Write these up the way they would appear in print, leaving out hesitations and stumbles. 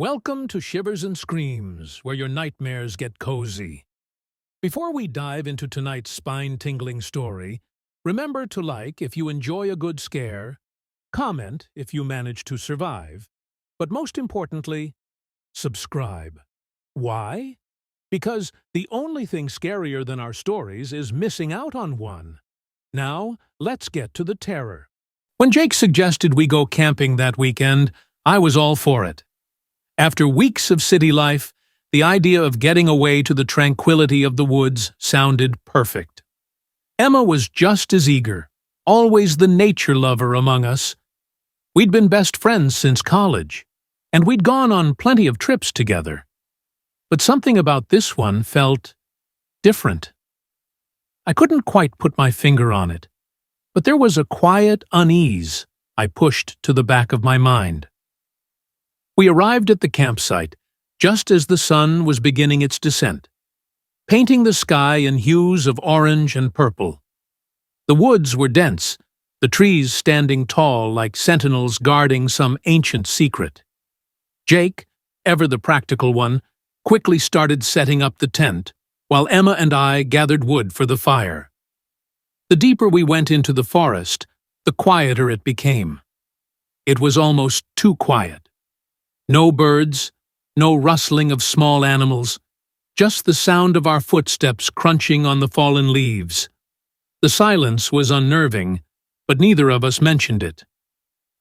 Welcome to Shivers and Screams, where your nightmares get cozy. Before we dive into tonight's spine-tingling story, remember to like if you enjoy a good scare, comment if you manage to survive, but most importantly, subscribe. Why? Because the only thing scarier than our stories is missing out on one. Now, let's get to the terror. When Jake suggested we go camping that weekend, I was all for it. After weeks of city life, the idea of getting away to the tranquility of the woods sounded perfect. Emma was just as eager, always the nature lover among us. We'd been best friends since college, and we'd gone on plenty of trips together. But something about this one felt different. I couldn't quite put my finger on it, but there was a quiet unease I pushed to the back of my mind. We arrived at the campsite just as the sun was beginning its descent, painting the sky in hues of orange and purple. The woods were dense, the trees standing tall like sentinels guarding some ancient secret. Jake, ever the practical one, quickly started setting up the tent, while Emma and I gathered wood for the fire. The deeper we went into the forest, the quieter it became. It was almost too quiet. No birds, no rustling of small animals, just the sound of our footsteps crunching on the fallen leaves. The silence was unnerving, but neither of us mentioned it.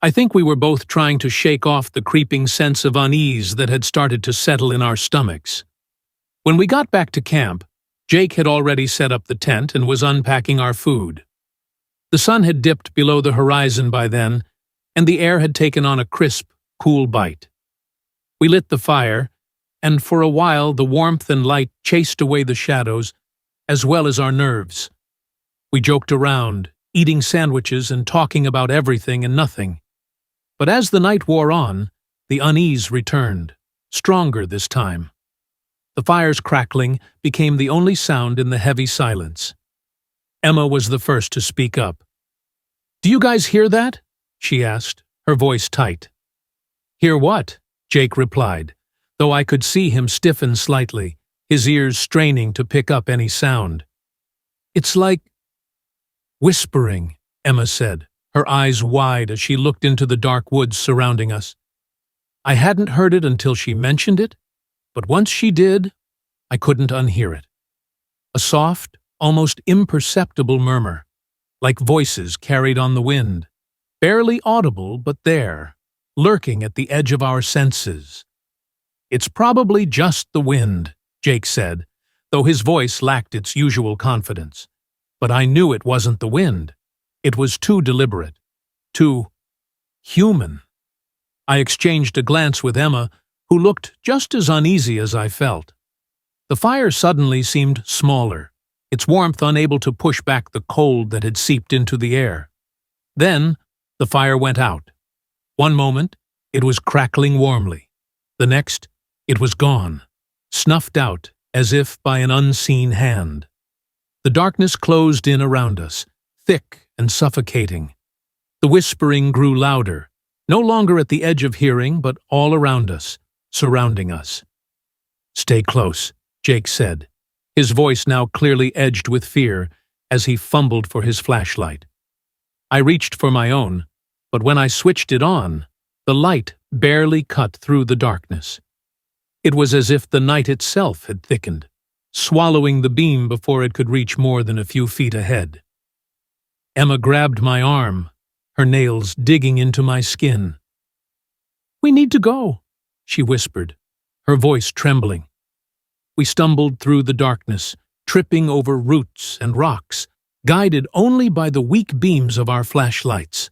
I think we were both trying to shake off the creeping sense of unease that had started to settle in our stomachs. When we got back to camp, Jake had already set up the tent and was unpacking our food. The sun had dipped below the horizon by then, and the air had taken on a crisp, cool bite. We lit the fire, and for a while the warmth and light chased away the shadows, as well as our nerves. We joked around, eating sandwiches and talking about everything and nothing. But as the night wore on, the unease returned, stronger this time. The fire's crackling became the only sound in the heavy silence. Emma was the first to speak up. "Do you guys hear that?" she asked, her voice tight. "Hear what?" Jake replied, though I could see him stiffen slightly, his ears straining to pick up any sound. "It's like whispering," Emma said, her eyes wide as she looked into the dark woods surrounding us. I hadn't heard it until she mentioned it, but once she did, I couldn't unhear it. A soft, almost imperceptible murmur, like voices carried on the wind, barely audible but there, lurking at the edge of our senses. "It's probably just the wind," Jake said, though his voice lacked its usual confidence. But I knew it wasn't the wind. It was too deliberate, too human. I exchanged a glance with Emma, who looked just as uneasy as I felt. The fire suddenly seemed smaller, its warmth unable to push back the cold that had seeped into the air. Then the fire went out. One moment, it was crackling warmly. The next, it was gone, snuffed out as if by an unseen hand. The darkness closed in around us, thick and suffocating. The whispering grew louder, no longer at the edge of hearing, but all around us, surrounding us. "Stay close," Jake said, his voice now clearly edged with fear as he fumbled for his flashlight. I reached for my own, but when I switched it on, the light barely cut through the darkness. It was as if the night itself had thickened, swallowing the beam before it could reach more than a few feet ahead. Emma grabbed my arm, her nails digging into my skin. "We need to go," she whispered, her voice trembling. We stumbled through the darkness, tripping over roots and rocks, guided only by the weak beams of our flashlights.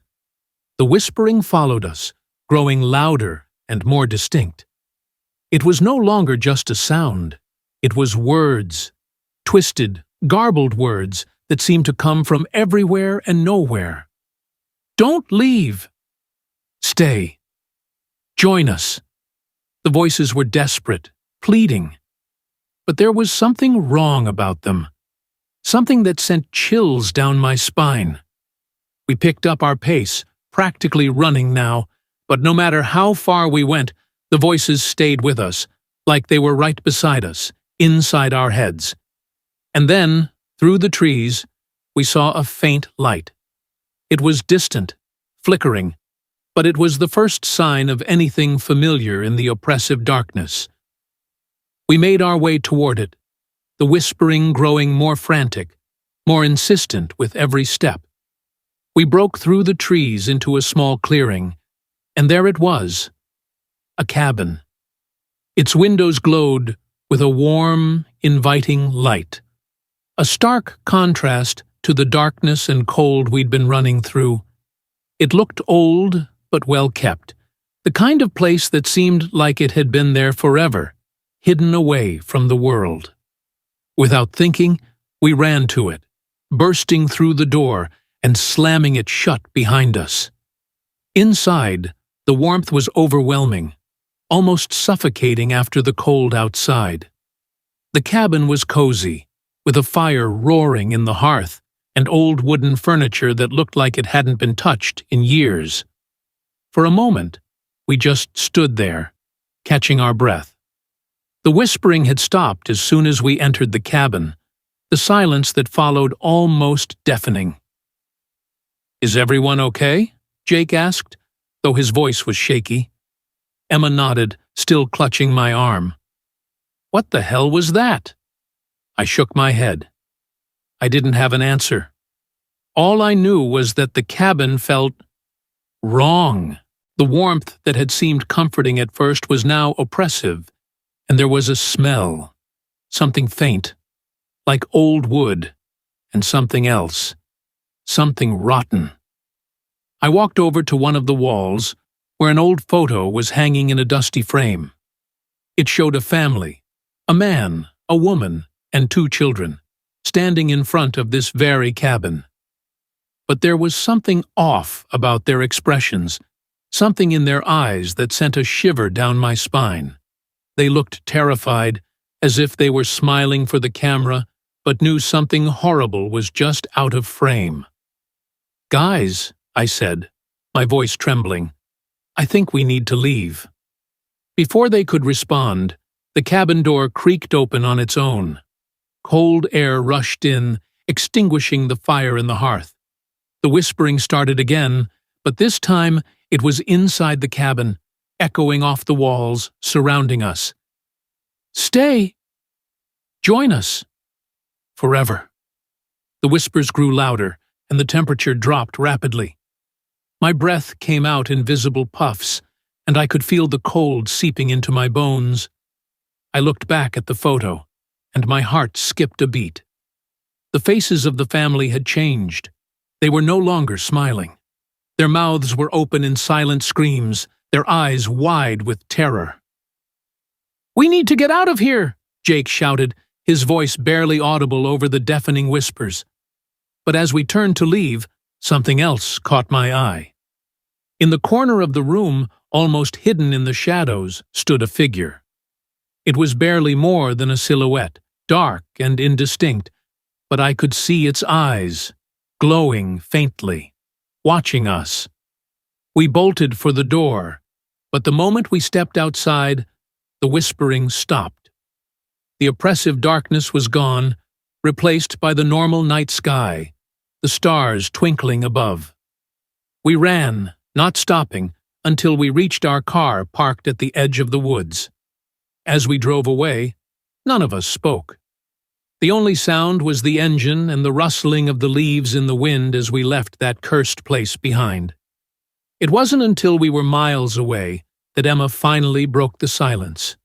The whispering followed us, growing louder and more distinct. It was no longer just a sound. It was words, twisted, garbled words that seemed to come from everywhere and nowhere. "Don't leave! Stay! Join us!" The voices were desperate, pleading. But there was something wrong about them, something that sent chills down my spine. We picked up our pace, practically running now, but no matter how far we went, The voices stayed with us, like they were right beside us, inside our heads. And then, through the trees, we saw a faint light. It was distant, flickering, but it was the first sign of anything familiar in the oppressive darkness. We made our way toward it, the whispering growing more frantic, more insistent with every step. We broke through the trees into a small clearing, and there it was, a cabin. Its windows glowed with a warm, inviting light, a stark contrast to the darkness and cold we'd been running through. It looked old, but well kept, the kind of place that seemed like it had been there forever, hidden away from the world. Without thinking, we ran to it, bursting through the door and slamming it shut behind us. Inside, the warmth was overwhelming, almost suffocating after the cold outside. The cabin was cozy, with a fire roaring in the hearth and old wooden furniture that looked like it hadn't been touched in years. For a moment, we just stood there, catching our breath. The whispering had stopped as soon as we entered the cabin, the silence that followed almost deafening. "Is everyone okay?" Jake asked, though his voice was shaky. Emma nodded, still clutching my arm. "What the hell was that?" I shook my head. I didn't have an answer. All I knew was that the cabin felt wrong. The warmth that had seemed comforting at first was now oppressive, and there was a smell, something faint, like old wood, and something else, something rotten. I walked over to one of the walls, where an old photo was hanging in a dusty frame. It showed a family, a man, a woman, and 2 children, standing in front of this very cabin. But there was something off about their expressions, something in their eyes that sent a shiver down my spine. They looked terrified, as if they were smiling for the camera, but knew something horrible was just out of frame. "Guys," I said, my voice trembling, "I think we need to leave." Before they could respond, the cabin door creaked open on its own. Cold air rushed in, extinguishing the fire in the hearth. The whispering started again, but this time it was inside the cabin, echoing off the walls, surrounding us. "Stay! Join us! Forever!" The whispers grew louder, and the temperature dropped rapidly. My breath came out in visible puffs, and I could feel the cold seeping into my bones. I looked back at the photo, and my heart skipped a beat. The faces of the family had changed. They were no longer smiling. Their mouths were open in silent screams, their eyes wide with terror. "We need to get out of here!" Jake shouted, his voice barely audible over the deafening whispers. But as we turned to leave, something else caught my eye. In the corner of the room, almost hidden in the shadows, stood a figure. It was barely more than a silhouette, dark and indistinct, but I could see its eyes, glowing faintly, watching us. We bolted for the door, but the moment we stepped outside, the whispering stopped. The oppressive darkness was gone, replaced by the normal night sky, the stars twinkling above. We ran, not stopping, until we reached our car parked at the edge of the woods. As we drove away, none of us spoke. The only sound was the engine and the rustling of the leaves in the wind as we left that cursed place behind. It wasn't until we were miles away that Emma finally broke the silence.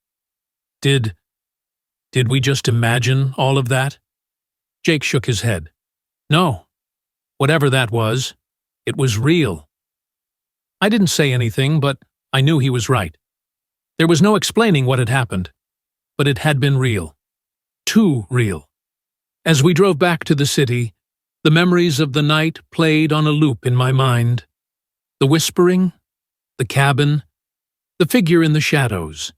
Did we just imagine all of that? Jake shook his head. No. Whatever that was, it was real. I didn't say anything, but I knew he was right. There was no explaining what had happened, but it had been real. Too real. As we drove back to the city, the memories of the night played on a loop in my mind. The whispering, the cabin, the figure in the shadows.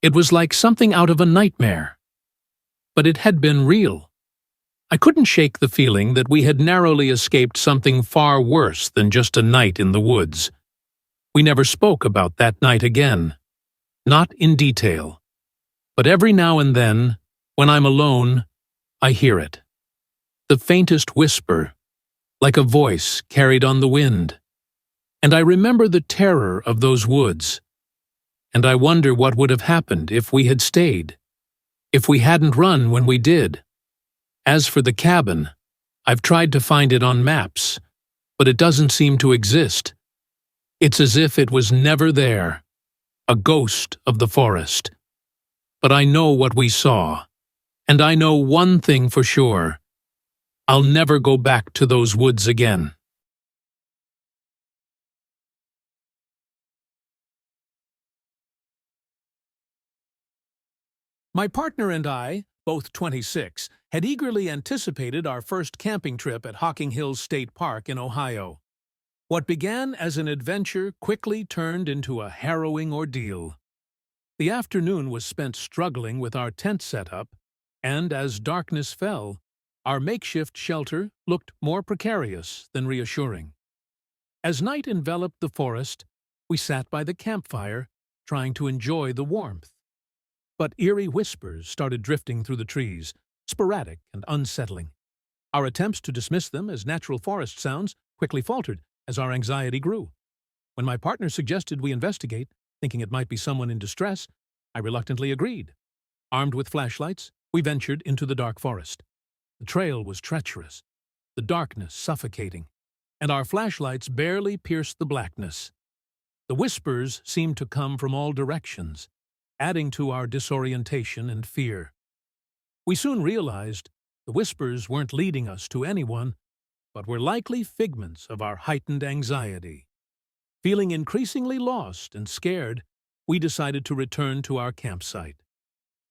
It was like something out of a nightmare. But it had been real. I couldn't shake the feeling that we had narrowly escaped something far worse than just a night in the woods. We never spoke about that night again. not in detail. But every now and then, when I'm alone, I hear it. The faintest whisper, like a voice carried on the wind. And I remember the terror of those woods. And I wonder what would have happened if we had stayed, if we hadn't run when we did. As for the cabin, I've tried to find it on maps, but it doesn't seem to exist. It's as if it was never there, a ghost of the forest. But I know what we saw, and I know one thing for sure. I'll never go back to those woods again. My partner and I, both 26, had eagerly anticipated our first camping trip at Hocking Hills State Park in Ohio. What began as an adventure quickly turned into a harrowing ordeal. The afternoon was spent struggling with our tent setup, and as darkness fell, our makeshift shelter looked more precarious than reassuring. As night enveloped the forest, we sat by the campfire, trying to enjoy the warmth. But eerie whispers started drifting through the trees, sporadic and unsettling. Our attempts to dismiss them as natural forest sounds quickly faltered as our anxiety grew. When my partner suggested we investigate, thinking it might be someone in distress, I reluctantly agreed. Armed with flashlights, we ventured into the dark forest. The trail was treacherous, the darkness suffocating, and our flashlights barely pierced the blackness. The whispers seemed to come from all directions, adding to our disorientation and fear. We soon realized the whispers weren't leading us to anyone, but were likely figments of our heightened anxiety. Feeling increasingly lost and scared, we decided to return to our campsite.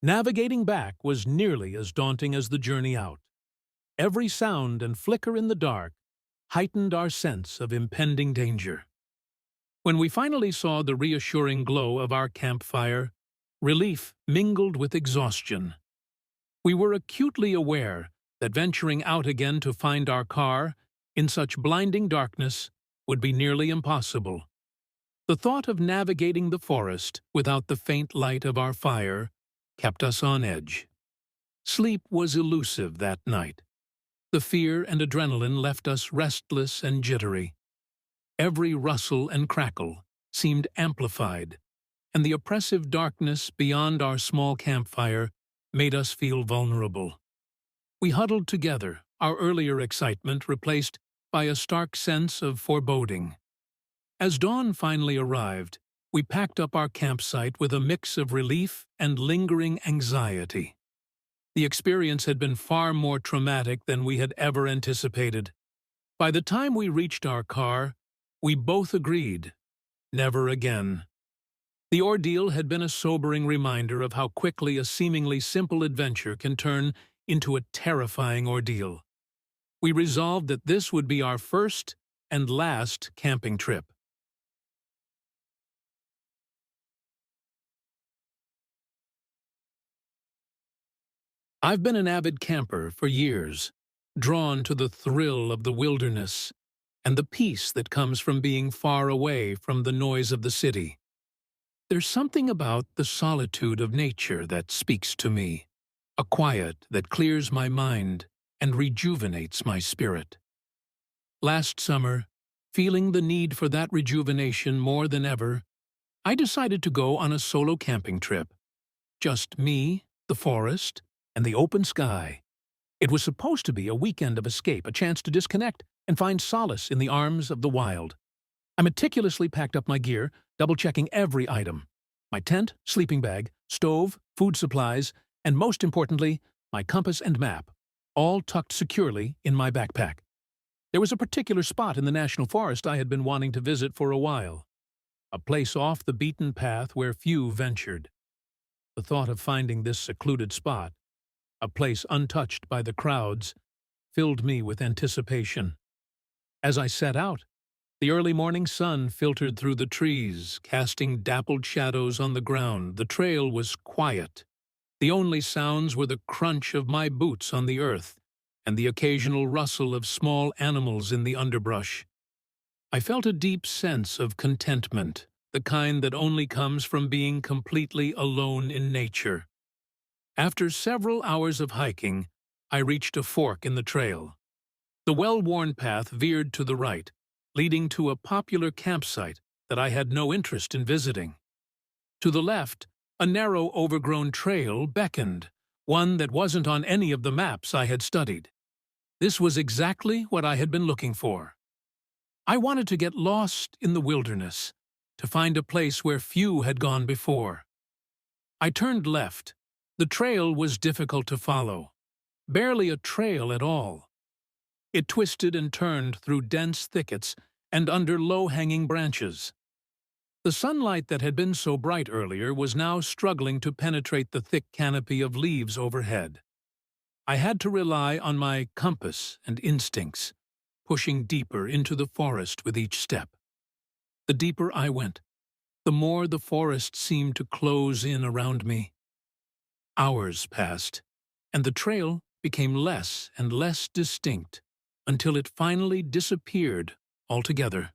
Navigating back was nearly as daunting as the journey out. Every sound and flicker in the dark heightened our sense of impending danger. When we finally saw the reassuring glow of our campfire, relief mingled with exhaustion. We were acutely aware that venturing out again to find our car, in such blinding darkness, would be nearly impossible. The thought of navigating the forest without the faint light of our fire kept us on edge. Sleep was elusive that night. The fear and adrenaline left us restless and jittery. Every rustle and crackle seemed amplified, and the oppressive darkness beyond our small campfire made us feel vulnerable. We huddled together, our earlier excitement replaced by a stark sense of foreboding. As dawn finally arrived, we packed up our campsite with a mix of relief and lingering anxiety. The experience had been far more traumatic than we had ever anticipated. By the time we reached our car, we both agreed, never again. The ordeal had been a sobering reminder of how quickly a seemingly simple adventure can turn into a terrifying ordeal. We resolved that this would be our first and last camping trip. I've been an avid camper for years, drawn to the thrill of the wilderness and the peace that comes from being far away from the noise of the city. There's something about the solitude of nature that speaks to me, a quiet that clears my mind and rejuvenates my spirit. Last summer, feeling the need for that rejuvenation more than ever, I decided to go on a solo camping trip. Just me, the forest, and the open sky. It was supposed to be a weekend of escape, a chance to disconnect and find solace in the arms of the wild. I meticulously packed up my gear, double-checking every item. My tent, sleeping bag, stove, food supplies, and most importantly, my compass and map, all tucked securely in my backpack. There was a particular spot in the national forest I had been wanting to visit for a while, a place off the beaten path where few ventured. The thought of finding this secluded spot, a place untouched by the crowds, filled me with anticipation. As I set out, the early morning sun filtered through the trees, casting dappled shadows on the ground. The trail was quiet. The only sounds were the crunch of my boots on the earth and the occasional rustle of small animals in the underbrush. I felt a deep sense of contentment, the kind that only comes from being completely alone in nature. After several hours of hiking, I reached a fork in the trail. The well-worn path veered to the right, leading to a popular campsite that I had no interest in visiting. To the left, a narrow, overgrown trail beckoned, one that wasn't on any of the maps I had studied. This was exactly what I had been looking for. I wanted to get lost in the wilderness, to find a place where few had gone before. I turned left. The trail was difficult to follow. Barely a trail at all. It twisted and turned through dense thickets and under low-hanging branches. The sunlight that had been so bright earlier was now struggling to penetrate the thick canopy of leaves overhead. I had to rely on my compass and instincts, pushing deeper into the forest with each step. The deeper I went, the more the forest seemed to close in around me. Hours passed, and the trail became less and less distinct until it finally disappeared altogether.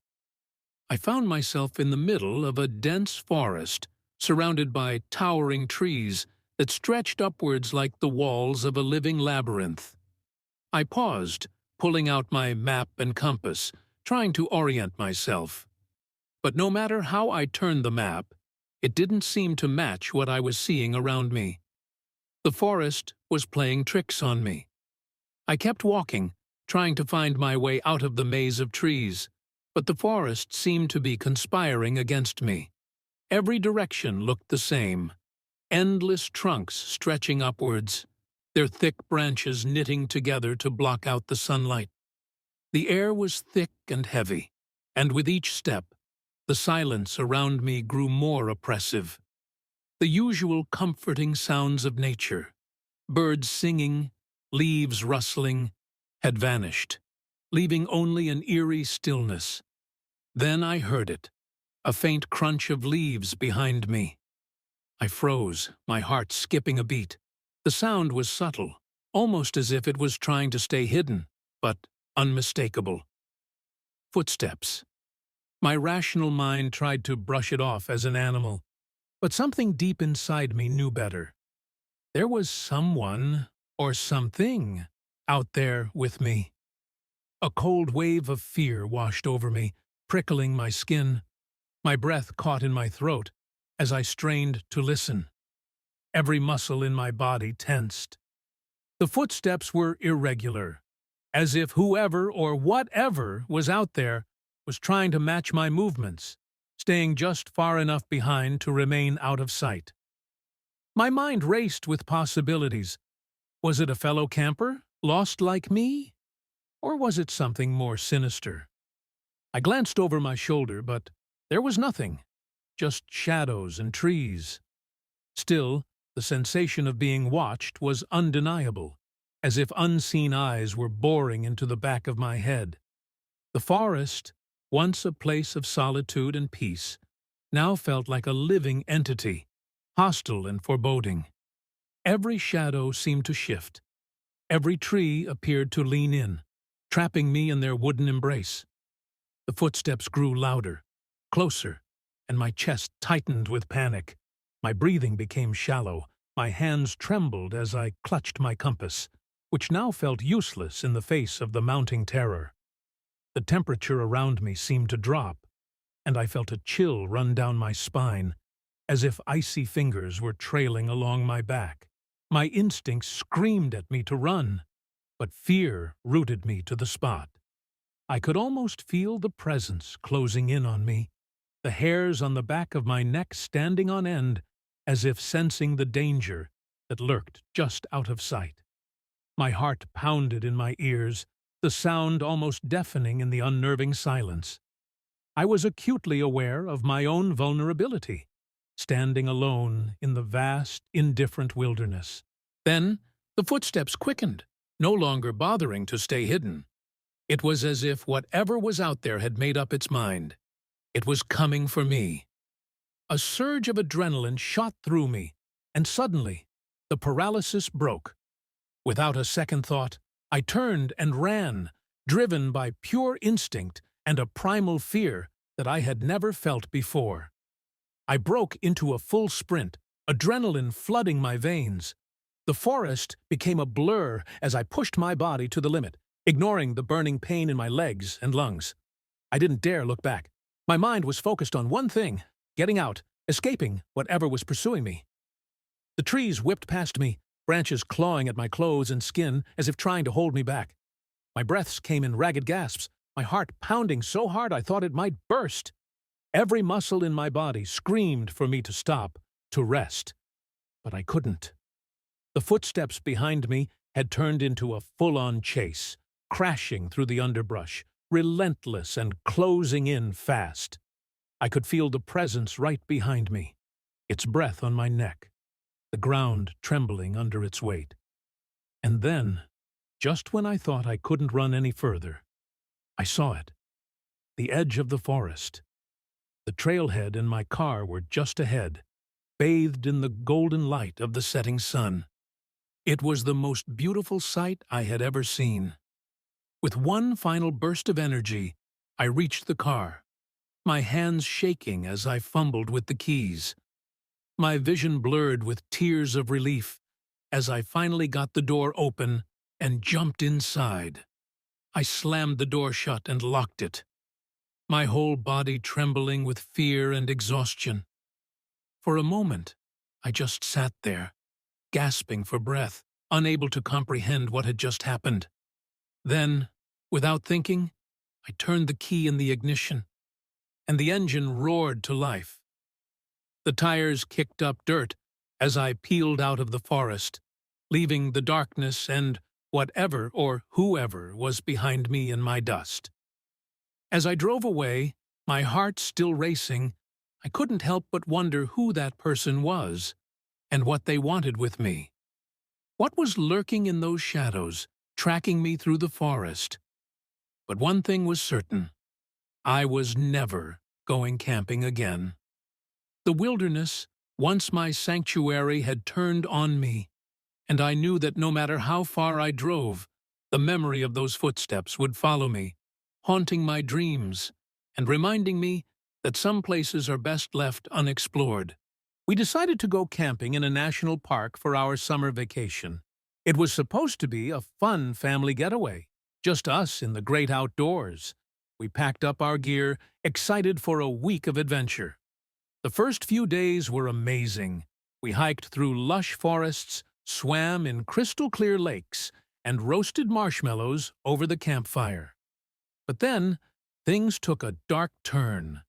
I found myself in the middle of a dense forest, surrounded by towering trees that stretched upwards like the walls of a living labyrinth. I paused, pulling out my map and compass, trying to orient myself. But no matter how I turned the map, it didn't seem to match what I was seeing around me. The forest was playing tricks on me. I kept walking, trying to find my way out of the maze of trees, but the forest seemed to be conspiring against me. Every direction looked the same. Endless trunks stretching upwards, their thick branches knitting together to block out the sunlight. The air was thick and heavy, and with each step, the silence around me grew more oppressive. The usual comforting sounds of nature, birds singing, leaves rustling, had vanished, leaving only an eerie stillness. Then I heard it, a faint crunch of leaves behind me. I froze, my heart skipping a beat. The sound was subtle, almost as if it was trying to stay hidden, but unmistakable. Footsteps. My rational mind tried to brush it off as an animal, but something deep inside me knew better. There was someone, or something, out there with me. A cold wave of fear washed over me, prickling my skin. My breath caught in my throat as I strained to listen. Every muscle in my body tensed. The footsteps were irregular, as if whoever or whatever was out there was trying to match my movements, staying just far enough behind to remain out of sight. My mind raced with possibilities. Was it a fellow camper, lost like me? Or was it something more sinister? I glanced over my shoulder, but there was nothing, just shadows and trees. Still, the sensation of being watched was undeniable, as if unseen eyes were boring into the back of my head. The forest, once a place of solitude and peace, now felt like a living entity, hostile and foreboding. Every shadow seemed to shift. Every tree appeared to lean in, trapping me in their wooden embrace. The footsteps grew louder, closer, and my chest tightened with panic. My breathing became shallow. My hands trembled as I clutched my compass, which now felt useless in the face of the mounting terror. The temperature around me seemed to drop, and I felt a chill run down my spine, as if icy fingers were trailing along my back. My instincts screamed at me to run, but fear rooted me to the spot. I could almost feel the presence closing in on me, the hairs on the back of my neck standing on end, as if sensing the danger that lurked just out of sight. My heart pounded in my ears, the sound almost deafening in the unnerving silence. I was acutely aware of my own vulnerability, standing alone in the vast, indifferent wilderness. Then the footsteps quickened, no longer bothering to stay hidden. It was as if whatever was out there had made up its mind. It was coming for me. A surge of adrenaline shot through me, and suddenly, the paralysis broke. Without a second thought, I turned and ran, driven by pure instinct and a primal fear that I had never felt before. I broke into a full sprint, adrenaline flooding my veins. The forest became a blur as I pushed my body to the limit, ignoring the burning pain in my legs and lungs. I didn't dare look back. My mind was focused on one thing: getting out, escaping whatever was pursuing me. The trees whipped past me, branches clawing at my clothes and skin as if trying to hold me back. My breaths came in ragged gasps, my heart pounding so hard I thought it might burst. Every muscle in my body screamed for me to stop, to rest. But I couldn't. The footsteps behind me had turned into a full-on chase, crashing through the underbrush, relentless and closing in fast. I could feel the presence right behind me, its breath on my neck, the ground trembling under its weight. And then, just when I thought I couldn't run any further, I saw it. The edge of the forest. The trailhead and my car were just ahead, bathed in the golden light of the setting sun. It was the most beautiful sight I had ever seen. With one final burst of energy, I reached the car, my hands shaking as I fumbled with the keys. My vision blurred with tears of relief as I finally got the door open and jumped inside. I slammed the door shut and locked it, my whole body trembling with fear and exhaustion. For a moment, I just sat there, gasping for breath, unable to comprehend what had just happened. Then, without thinking, I turned the key in the ignition, and the engine roared to life. The tires kicked up dirt as I peeled out of the forest, leaving the darkness and whatever or whoever was behind me in my dust. As I drove away, my heart still racing, I couldn't help but wonder who that person was and what they wanted with me. What was lurking in those shadows, tracking me through the forest? But one thing was certain: I was never going camping again. The wilderness, once my sanctuary, had turned on me, and I knew that no matter how far I drove, the memory of those footsteps would follow me, haunting my dreams and reminding me that some places are best left unexplored. We decided to go camping in a national park for our summer vacation. It was supposed to be a fun family getaway, just us in the great outdoors. We packed up our gear, excited for a week of adventure. The first few days were amazing. We hiked through lush forests, swam in crystal-clear lakes, and roasted marshmallows over the campfire. But then, things took a dark turn.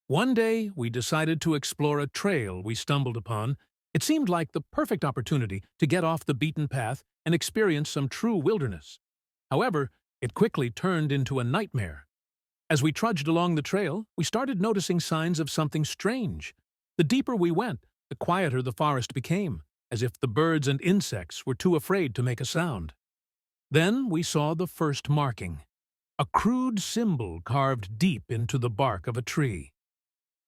One day, we decided to explore a trail we stumbled upon. It seemed like the perfect opportunity to get off the beaten path and experience some true wilderness. However, it quickly turned into a nightmare. As we trudged along the trail, we started noticing signs of something strange. The deeper we went, the quieter the forest became, as if the birds and insects were too afraid to make a sound. Then we saw the first marking, a crude symbol carved deep into the bark of a tree.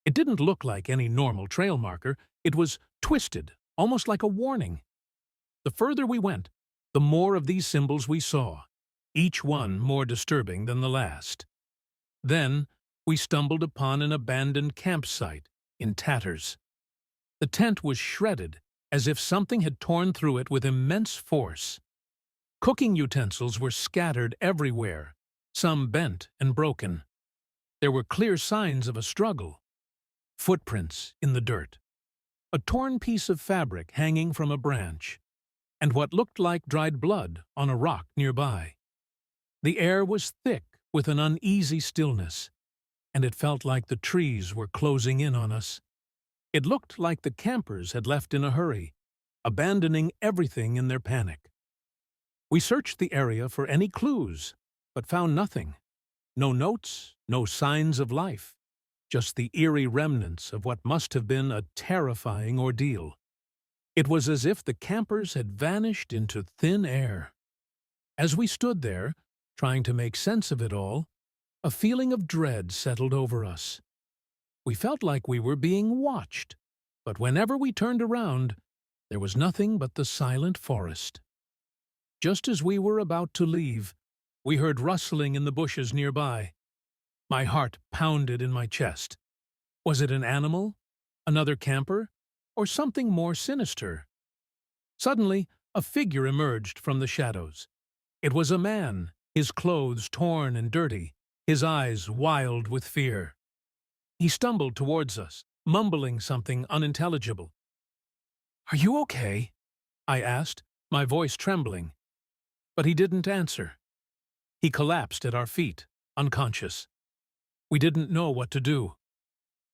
It didn't look like any normal trail marker. It was twisted, almost like a warning. The further we went, the more of these symbols we saw, each one more disturbing than the last. Then we stumbled upon an abandoned campsite in tatters. The tent was shredded, as if something had torn through it with immense force. Cooking utensils were scattered everywhere, some bent and broken. There were clear signs of a struggle. Footprints in the dirt, a torn piece of fabric hanging from a branch, and what looked like dried blood on a rock nearby. The air was thick with an uneasy stillness, and it felt like the trees were closing in on us. It looked like the campers had left in a hurry, abandoning everything in their panic. We searched the area for any clues, but found nothing. No notes, no signs of life. Just the eerie remnants of what must have been a terrifying ordeal. It was as if the campers had vanished into thin air. As we stood there, trying to make sense of it all, a feeling of dread settled over us. We felt like we were being watched, but whenever we turned around, there was nothing but the silent forest. Just as we were about to leave, we heard rustling in the bushes nearby. My heart pounded in my chest. Was it an animal? Another camper? Or something more sinister? Suddenly, a figure emerged from the shadows. It was a man, his clothes torn and dirty, his eyes wild with fear. He stumbled towards us, mumbling something unintelligible. "Are you okay?" I asked, my voice trembling. But he didn't answer. He collapsed at our feet, unconscious. We didn't know what to do.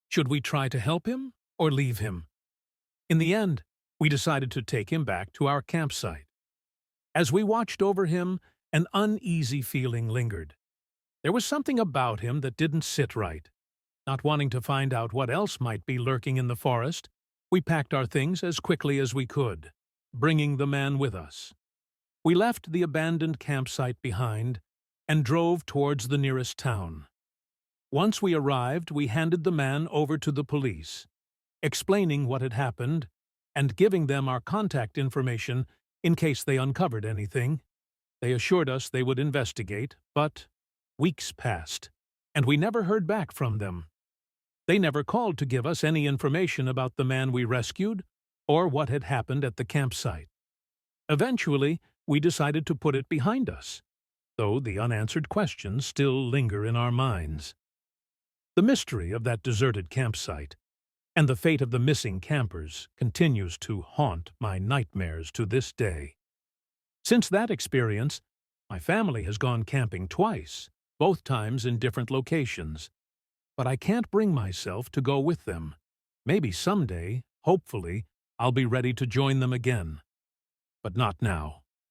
Should we try to help him or leave him? In the end, we decided to take him back to our campsite. As we watched over him, an uneasy feeling lingered. There was something about him that didn't sit right. Not wanting to find out what else might be lurking in the forest, we packed our things as quickly as we could, bringing the man with us. We left the abandoned campsite behind and drove towards the nearest town. Once we arrived, we handed the man over to the police, explaining what had happened and giving them our contact information in case they uncovered anything. They assured us they would investigate, but weeks passed, and we never heard back from them. They never called to give us any information about the man we rescued or what had happened at the campsite. Eventually, we decided to put it behind us, though the unanswered questions still linger in our minds. The mystery of that deserted campsite and the fate of the missing campers continues to haunt my nightmares to this day. Since that experience, my family has gone camping twice, both times in different locations. But I can't bring myself to go with them. Maybe someday, hopefully, I'll be ready to join them again. But not now.